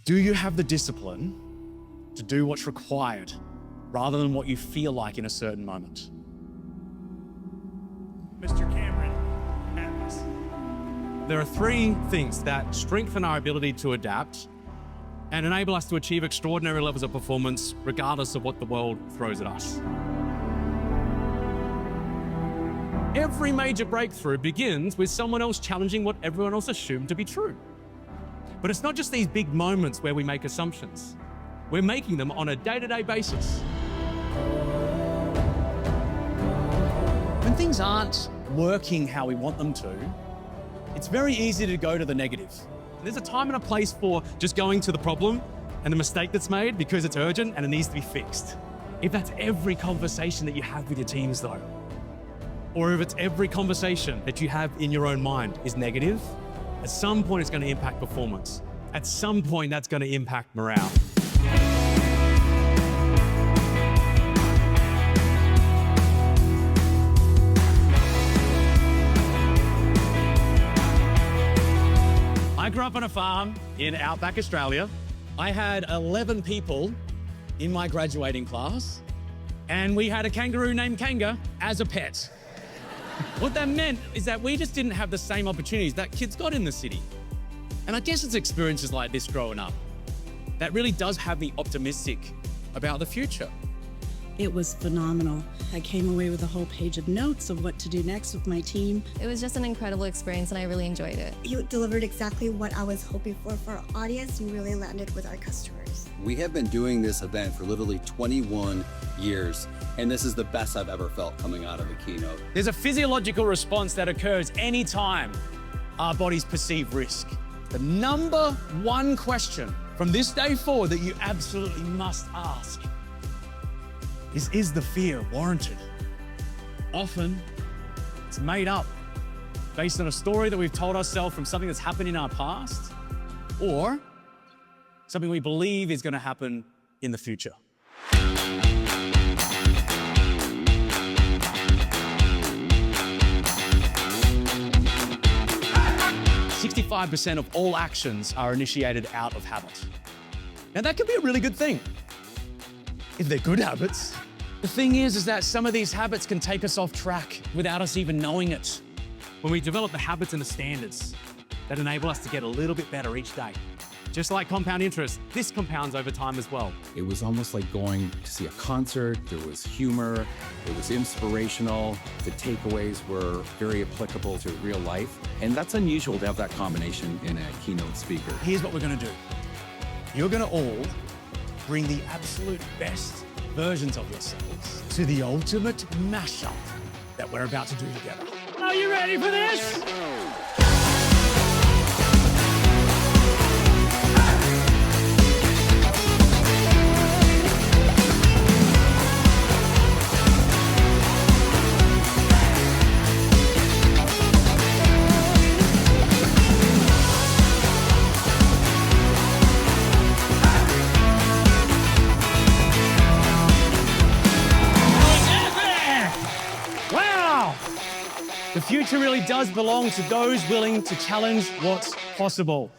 Do you have the discipline to do what's required rather than what you feel like in a certain moment? Mr. Cameron, Atlas. There are three things that strengthen our ability to adapt and enable us to achieve extraordinary levels of performance regardless of what the world throws at us. Every major breakthrough begins with someone else challenging what everyone else assumed to be true. But it's not just these big moments where we make assumptions. We're making them on a day-to-day basis. When things aren't working how we want them to, it's very easy to go to the negative. There's a time and a place for just going to the problem and the mistake that's made because it's urgent and it needs to be fixed. If that's every conversation that you have with your teams though, or if it's every conversation that you have in your own mind is negative, at some point it's going to impact performance. At some point that's going to impact morale. I grew up on a farm in Outback Australia. I had 11 people in my graduating class, And we had a kangaroo named Kanga as a pet. What that meant is that we just didn't have the same opportunities that kids got in the city. And I guess it's experiences like this growing up that really does have me optimistic about the future. It was phenomenal. I came away with a whole page of notes of what to do next with my team. It was just an incredible experience and I really enjoyed it. You delivered exactly what I was hoping for our audience. You really landed with our customers. We have been doing this event for literally 21 years, and this is the best I've ever felt coming out of a keynote. There's a physiological response that occurs anytime our bodies perceive risk. The number one question from this day forward that you absolutely must ask is the fear warranted? Often, it's made up based on a story that we've told ourselves from something that's happened in our past or something we believe is going to happen in the future. 65% of all actions are initiated out of habit. Now that can be a really good thing if they're good habits. The thing is that some of these habits can take us off track without us even knowing it. When we develop the habits and the standards that enable us to get a little bit better each day. Just like compound interest, this compounds over time as well. It was almost like going to see a concert. There was humor, it was inspirational. The takeaways were very applicable to real life. And that's unusual to have that combination in a keynote speaker. Here's what we're gonna do. You're gonna all bring the absolute best versions of yourselves to the ultimate mashup that we're about to do together. Are you ready for this? 'Wow! The future really does belong to those willing to challenge what's possible.